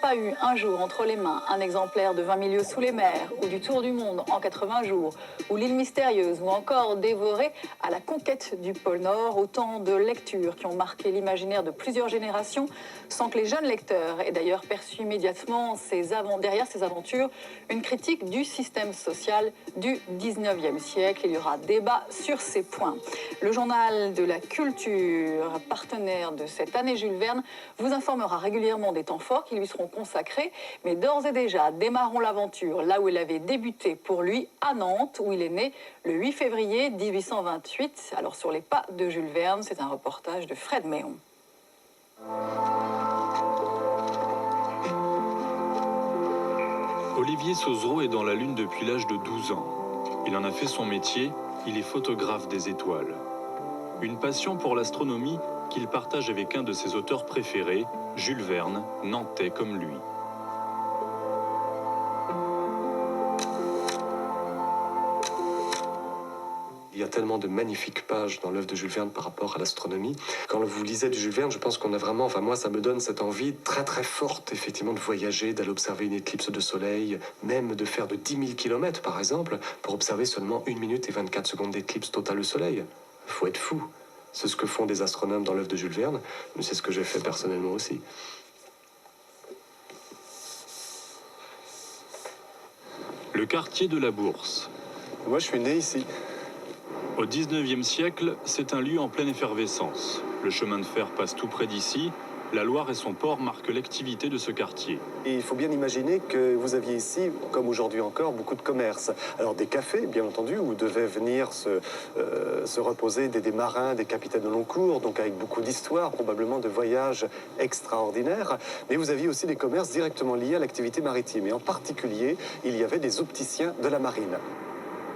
Pas eu un jour entre les mains un exemplaire de 20 milieux sous les mers, ou du Tour du monde en 80 jours, ou l'île mystérieuse, ou encore dévoré à la conquête du pôle Nord, autant de lectures qui ont marqué l'imaginaire de plusieurs générations, sans que les jeunes lecteurs aient d'ailleurs perçu immédiatement derrière ces aventures une critique du système social du 19e siècle. Il y aura débat sur ces points. Le journal de la culture, partenaire de cette année Jules Verne, vous informera régulièrement des temps forts qui lui seront consacrés, mais d'ores et déjà, démarrons l'aventure là où elle avait débuté pour lui, à Nantes, où il est né le 8 février 1828. Alors sur les pas de Jules Verne, c'est un reportage de Fred Méon. Olivier Sauzereau est dans la Lune depuis l'âge de 12 ans. Il en a fait son métier, il est photographe des étoiles. Une passion pour l'astronomie qu'il partage avec un de ses auteurs préférés, Jules Verne, nantais comme lui. Il y a tellement de magnifiques pages dans l'œuvre de Jules Verne par rapport à l'astronomie. Quand vous lisez du Jules Verne, je pense qu'on a vraiment, enfin moi ça me donne cette envie très très forte effectivement de voyager, d'aller observer une éclipse de soleil, même de faire de 10 000 km par exemple, pour observer seulement 1 minute et 24 secondes d'éclipse totale au soleil. Il faut être fou. C'est ce que font des astronomes dans l'œuvre de Jules Verne, mais c'est ce que j'ai fait personnellement aussi. Le quartier de la Bourse. Moi je suis né ici. Au 19e siècle, c'est un lieu en pleine effervescence. Le chemin de fer passe tout près d'ici. La Loire et son port marquent l'activité de ce quartier. Et il faut bien imaginer que vous aviez ici, comme aujourd'hui encore, beaucoup de commerces. Alors des cafés, bien entendu, où devaient venir se reposer des marins, des capitaines de long cours, donc avec beaucoup d'histoires, probablement de voyages extraordinaires. Mais vous aviez aussi des commerces directement liés à l'activité maritime. Et en particulier, il y avait des opticiens de la marine.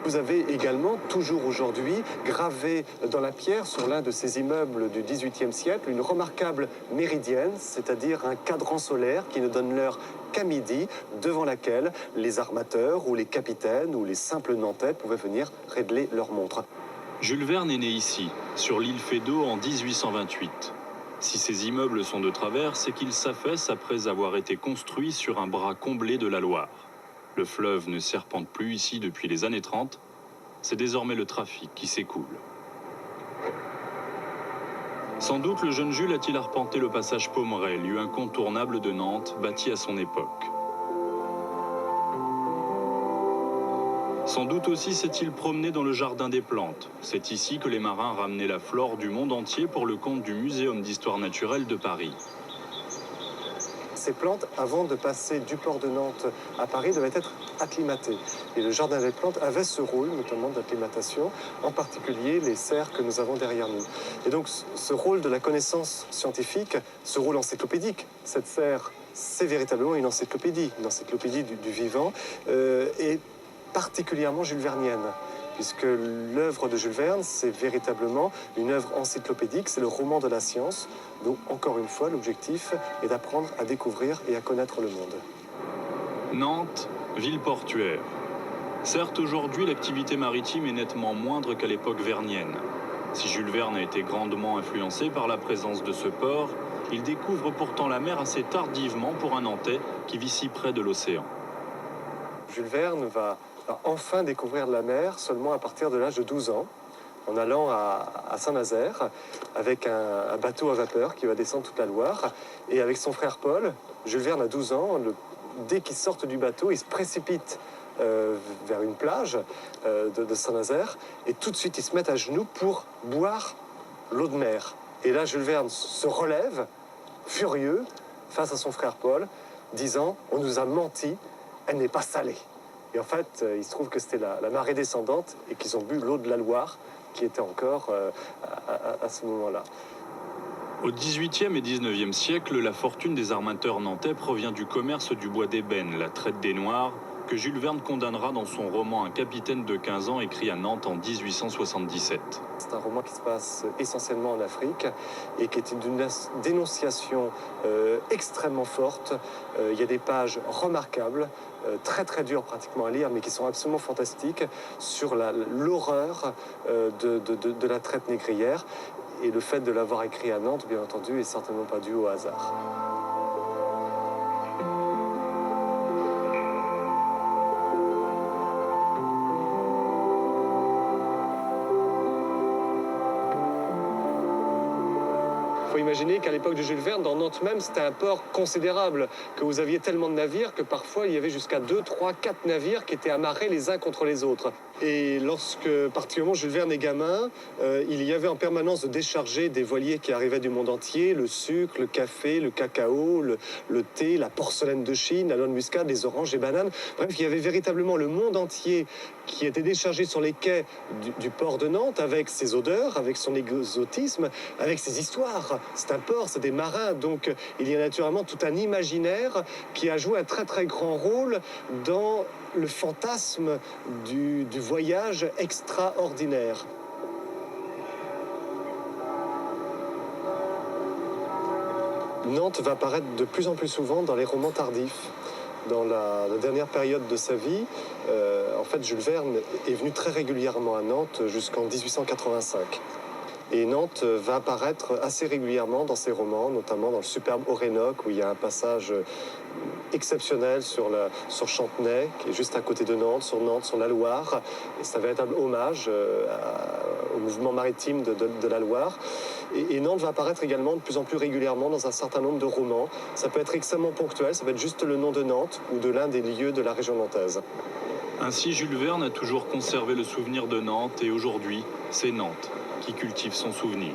Vous avez également, toujours aujourd'hui, gravé dans la pierre sur l'un de ces immeubles du XVIIIe siècle, une remarquable méridienne, c'est-à-dire un cadran solaire qui ne donne l'heure qu'à midi, devant laquelle les armateurs ou les capitaines ou les simples Nantais pouvaient venir régler leur montre. Jules Verne est né ici, sur l'île Feydeau en 1828. Si ces immeubles sont de travers, c'est qu'ils s'affaissent après avoir été construits sur un bras comblé de la Loire. Le fleuve ne serpente plus ici depuis les années 30. C'est désormais le trafic qui s'écoule. Sans doute le jeune Jules a-t-il arpenté le passage Pommeray, lieu incontournable de Nantes, bâti à son époque. Sans doute aussi s'est-il promené dans le jardin des plantes. C'est ici que les marins ramenaient la flore du monde entier pour le compte du Muséum d'histoire naturelle de Paris. Ces plantes, avant de passer du port de Nantes à Paris, devaient être acclimatées. Et le jardin des plantes avait ce rôle, notamment d'acclimatation, en particulier les serres que nous avons derrière nous. Et donc ce rôle de la connaissance scientifique, ce rôle encyclopédique, cette serre, c'est véritablement une encyclopédie du vivant, et particulièrement jules vernienne. Puisque l'œuvre de Jules Verne, c'est véritablement une œuvre encyclopédique, c'est le roman de la science. Donc, encore une fois, l'objectif est d'apprendre à découvrir et à connaître le monde. Nantes, ville portuaire. Certes, aujourd'hui, l'activité maritime est nettement moindre qu'à l'époque vernienne. Si Jules Verne a été grandement influencé par la présence de ce port, il découvre pourtant la mer assez tardivement pour un Nantais qui vit si près de l'océan. Jules Verne va enfin découvrir la mer seulement à partir de l'âge de 12 ans, en allant à Saint-Nazaire, avec un bateau à vapeur qui va descendre toute la Loire. Et avec son frère Paul, Jules Verne a 12 ans, dès qu'ils sortent du bateau, il se précipite vers une plage de Saint-Nazaire, et tout de suite, ils se mettent à genoux pour boire l'eau de mer. Et là, Jules Verne se relève, furieux, face à son frère Paul, disant « On nous a menti, elle n'est pas salée ». Et en fait, il se trouve que c'était la marée descendante et qu'ils ont bu l'eau de la Loire, qui était encore à ce moment-là. Au XVIIIe et XIXe siècle, la fortune des armateurs nantais provient du commerce du bois d'ébène, la traite des Noirs, que Jules Verne condamnera dans son roman Un capitaine de 15 ans, écrit à Nantes en 1877. C'est un roman qui se passe essentiellement en Afrique et qui est une dénonciation extrêmement forte. Il y a des pages remarquables, très très dures pratiquement à lire, mais qui sont absolument fantastiques, sur l'horreur de la traite négrière. Et le fait de l'avoir écrit à Nantes, bien entendu, est certainement pas dû au hasard. imaginez qu'à l'époque de Jules Verne, dans Nantes même, c'était un port considérable, que vous aviez tellement de navires que parfois il y avait jusqu'à 2, 3, 4 navires qui étaient amarrés les uns contre les autres. Et lorsque, particulièrement, Jules Verne est gamin, il y avait en permanence de décharger des voiliers qui arrivaient du monde entier, le sucre, le café, le cacao, le thé, la porcelaine de Chine, la noix de muscade, les oranges, les bananes. Bref, il y avait véritablement le monde entier qui était déchargé sur les quais du port de Nantes avec ses odeurs, avec son exotisme, avec ses histoires. C'est un port, c'est des marins, donc il y a naturellement tout un imaginaire qui a joué un très très grand rôle dans le fantasme du voyage extraordinaire. Nantes va apparaître de plus en plus souvent dans les romans tardifs. Dans la dernière période de sa vie, en fait, Jules Verne est venu très régulièrement à Nantes jusqu'en 1885. Et Nantes va apparaître assez régulièrement dans ses romans, notamment dans le superbe Orénoque, où il y a un passage exceptionnel sur Chantenay, qui est juste à côté de Nantes, sur la Loire. Et c'est un véritable hommage au mouvement maritime de la Loire. Et Nantes va apparaître également de plus en plus régulièrement dans un certain nombre de romans. Ça peut être extrêmement ponctuel, ça peut être juste le nom de Nantes ou de l'un des lieux de la région nantaise. Ainsi, Jules Verne a toujours conservé le souvenir de Nantes et aujourd'hui, c'est Nantes qui cultive son souvenir.